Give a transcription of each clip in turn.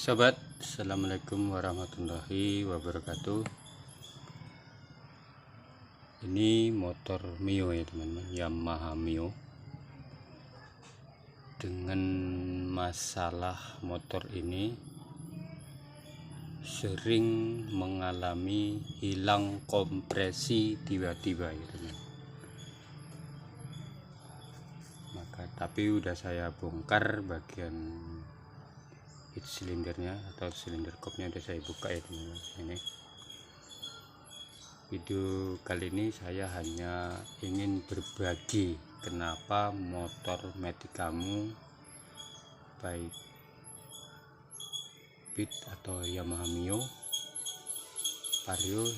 Sobat, assalamualaikum warahmatullahi wabarakatuh. Ini motor Mio ya teman-teman, Yamaha Mio. Dengan masalah motor ini sering mengalami hilang kompresi tiba-tiba ya teman. Tapi udah saya bongkar bagian heat silindernya atau silinder kopnya, udah saya buka ya teman-teman. Ini video kali ini saya hanya ingin berbagi kenapa motor metik kamu, baik Beat atau Yamaha Mio, Vario,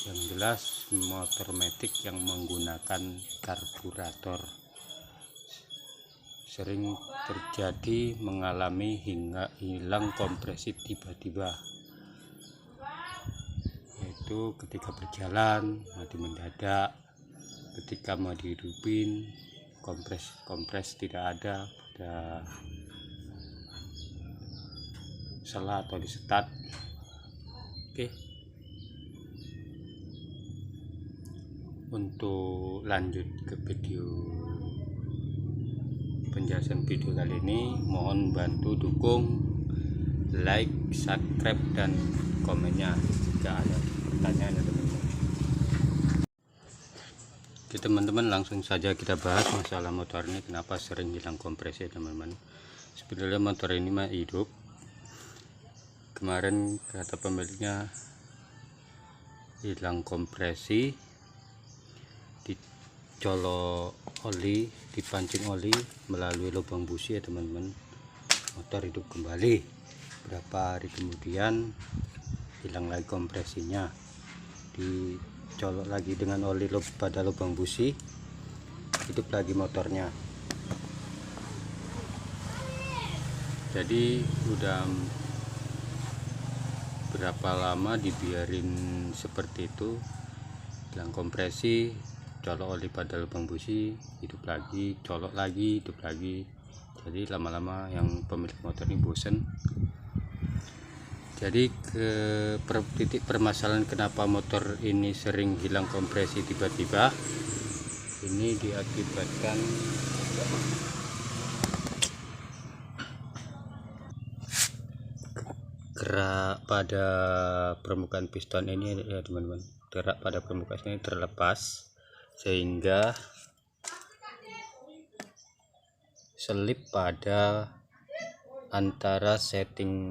yang jelas motor metik yang menggunakan karburator sering terjadi mengalami hingga hilang kompresi tiba-tiba, yaitu ketika berjalan mati mendadak, ketika mau dihidupin kompres tidak ada pada sela atau di setat. Oke, untuk lanjut ke video penjelasan video kali ini, mohon bantu dukung, like, subscribe, dan komennya jika ada pertanyaan ya teman-teman. Oke teman-teman, langsung saja kita bahas masalah motor ini, kenapa sering hilang kompresi teman-teman. Sebenarnya motor ini mah hidup. Kemarin kata pemiliknya hilang kompresi, dicolok oli, dipancing oli melalui lubang busi ya teman-teman. Motor hidup kembali. Berapa hari kemudian hilang lagi kompresinya, dicolok lagi dengan oli pada lubang busi, hidup lagi motornya. Jadi udah berapa lama dibiarin seperti itu, hilang kompresi, colok oli pada lubang busi, hidup lagi, colok lagi, hidup lagi. Jadi lama-lama yang pemilik motor ini bosen. Jadi titik permasalahan kenapa motor ini sering hilang kompresi tiba-tiba, ini diakibatkan gerak pada permukaan piston ini ya teman-teman. Gerak pada permukaan ini terlepas sehingga selip pada antara setting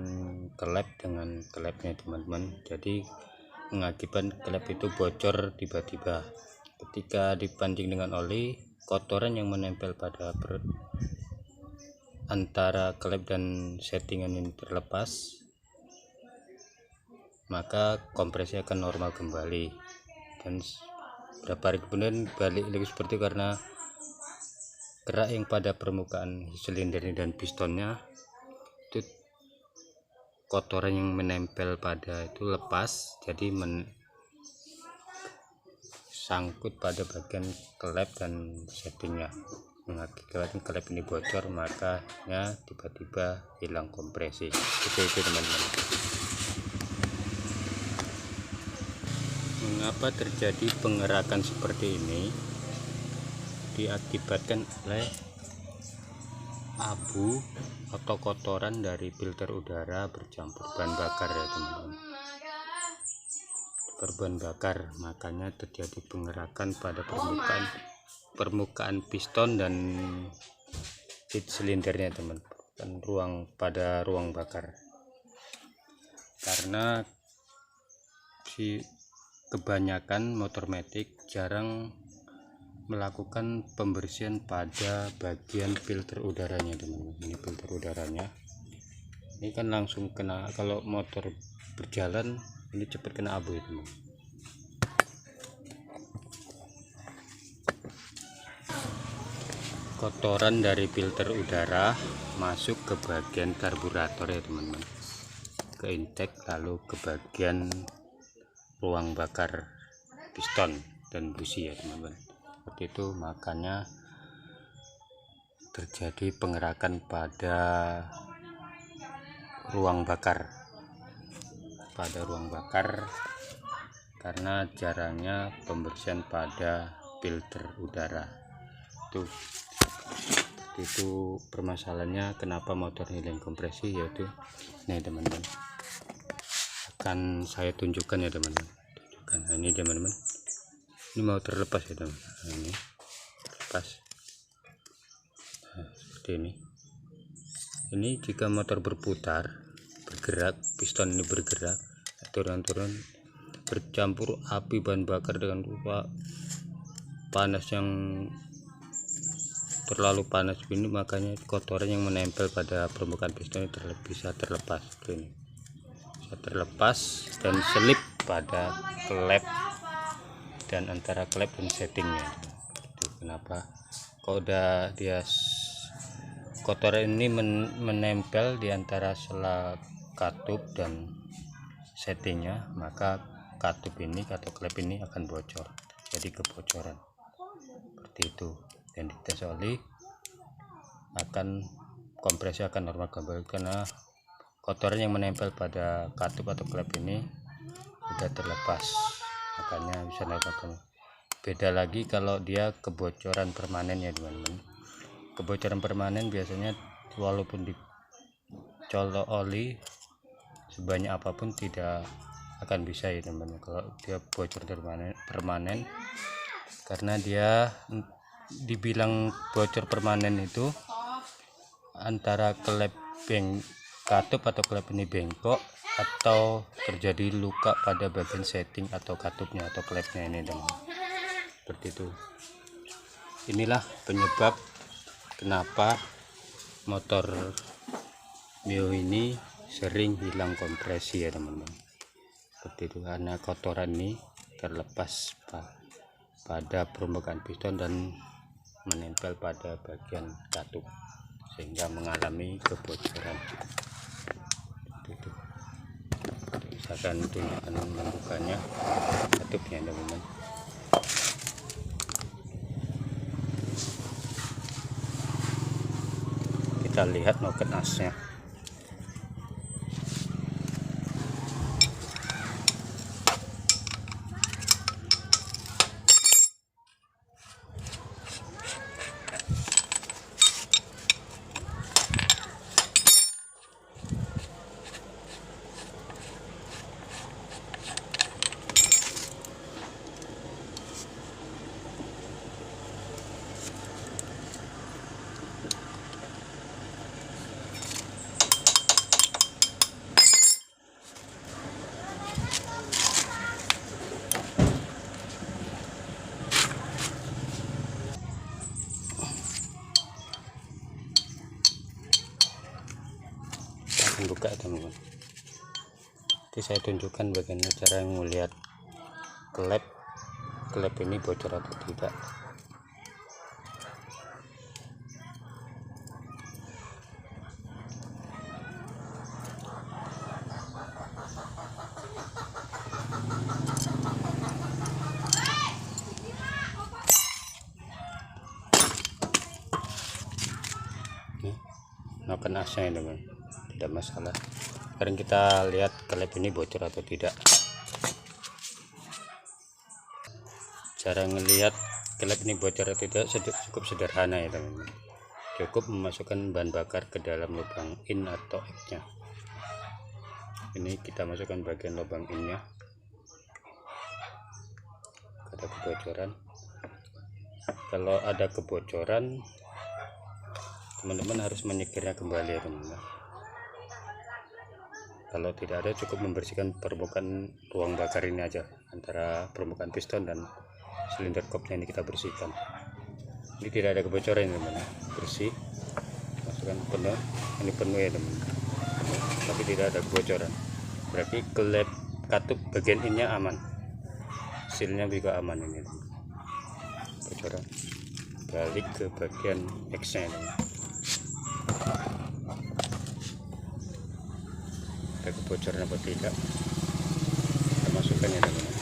klep dengan klepnya teman-teman. Jadi mengakibatkan klep itu bocor tiba-tiba. Ketika dipancing dengan oli, kotoran yang menempel pada antara klep dan settingan ini terlepas, maka kompresi akan normal kembali. Dan berapa hari kemudian balik lagi seperti karena gerak yang pada permukaan silinder dan pistonnya itu, kotoran yang menempel pada itu lepas, jadi sangkut pada bagian klep dan settingnya, mengakibatkan klep ini bocor, makanya tiba-tiba hilang kompresi. Itu teman-teman. Mengapa terjadi pengerakan seperti ini? Diakibatkan oleh abu atau kotoran dari filter udara bercampur bahan bakar ya teman-teman. Berbahan bakar, makanya terjadi pengerakan pada permukaan piston dan heat silindernya teman-teman, dan pada ruang bakar. Karena kebanyakan motor metik jarang melakukan pembersihan pada bagian filter udaranya teman-teman. Ini filter udaranya, ini kan langsung kena, kalau motor berjalan ini cepat kena abu ya teman. Kotoran dari filter udara masuk ke bagian karburator ya teman-teman, ke intake, lalu ke bagian ruang bakar piston dan busi ya teman-teman. Seperti itu, makanya terjadi pengerakan pada ruang bakar, karena jarangnya pembersihan pada filter udara. Itu permasalahannya kenapa motor hilang kompresi, yaitu nih teman-teman, akan saya tunjukkan ya teman-teman. Nah, ini teman-teman, ini mau terlepas ya teman-teman. Nah, ini lepas, nah, seperti ini jika motor berputar, bergerak, piston ini bergerak, turun-turun, bercampur api bahan bakar dengan panas yang terlalu panas ini, makanya kotoran yang menempel pada permukaan piston ini bisa terlepas. Ini bisa terlepas dan selip pada klep dan antara klep dan settingnya. Itu kenapa kalau udah dia kotoran ini menempel di antara sela katup dan settingnya, maka katup ini atau klep ini akan bocor, jadi kebocoran seperti itu. Dan dites oli akan kompresi akan normal kembali, karena kotoran yang menempel pada katup atau klep ini sudah terlepas, makanya bisa normal. Beda lagi kalau dia kebocoran permanen ya teman-teman. Kebocoran permanen biasanya walaupun dicolok oli sebanyak apapun tidak akan bisa ya teman-teman kalau dia bocor permanen, karena dia dibilang bocor permanen itu antara klep katup atau klep ini bengkok, atau terjadi luka pada bagian setting atau katupnya atau klepnya ini teman-teman. Seperti itu. Inilah penyebab kenapa motor Mio ini sering hilang kompresi ya teman-teman. Seperti itu, karena kotoran ini terlepas pada permukaan piston dan menempel pada bagian katup sehingga mengalami kebocoran. Itu saya akan tunjukkan membukanya katupnya teman-teman. Kita lihat noken asnya. Buka teman-teman. Nanti saya tunjukkan bagaimana cara melihat klep ini bocor atau tidak. Nih, noken asnya ya teman, tidak masalah. Sekarang kita lihat klep ini bocor atau tidak. Cara ngelihat klep ini bocor atau tidak cukup sederhana ya teman-teman. Cukup memasukkan bahan bakar ke dalam lubang in atau X nya. Ini kita masukkan bagian lubang in nya. Ada kebocoran. Kalau ada kebocoran, teman-teman harus menyikirnya kembali ya teman-teman. Kalau tidak ada, cukup membersihkan permukaan ruang bakar ini aja, antara permukaan piston dan silinder kopnya ini kita bersihkan. Ini tidak ada kebocoran teman-teman, bersih. Masukkan penuh, ini penuh ya teman-teman, tapi tidak ada kebocoran. Berarti klep katup bagian innya aman, silnya juga aman ini teman-teman. Bocoran balik ke bagian X nya teman-teman. Ada kebocoran apa tidak, kita masukkan ya teman-teman.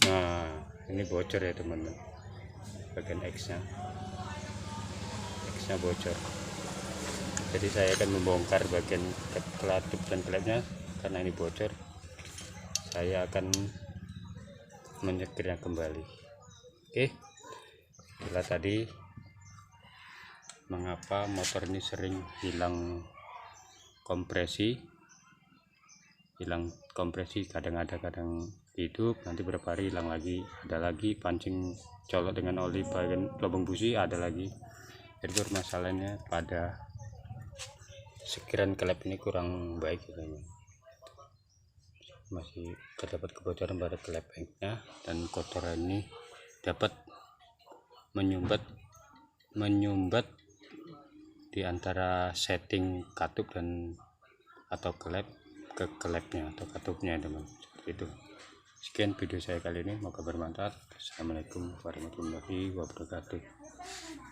Nah, ini bocor ya teman-teman. bagian X nya bocor. Jadi saya akan membongkar bagian kelatup dan klepnya. Karena ini bocor, saya akan menyekirnya kembali. Oke, itulah tadi mengapa motor ini sering hilang kompresi. Kadang ada, kadang hidup, nanti beberapa hari hilang lagi, ada lagi, pancing colok dengan oli bagian lubang busi ada lagi. Jadi permasalahannya pada sekiran klep ini kurang baik katanya. Masih terdapat kebocoran pada klep nya, dan kotoran ini dapat menyumbat di antara setting katup dan atau klep ke klepnya atau katupnya, teman. Seperti itu. Sekian video saya kali ini, semoga bermanfaat. Assalamualaikum warahmatullahi wabarakatuh.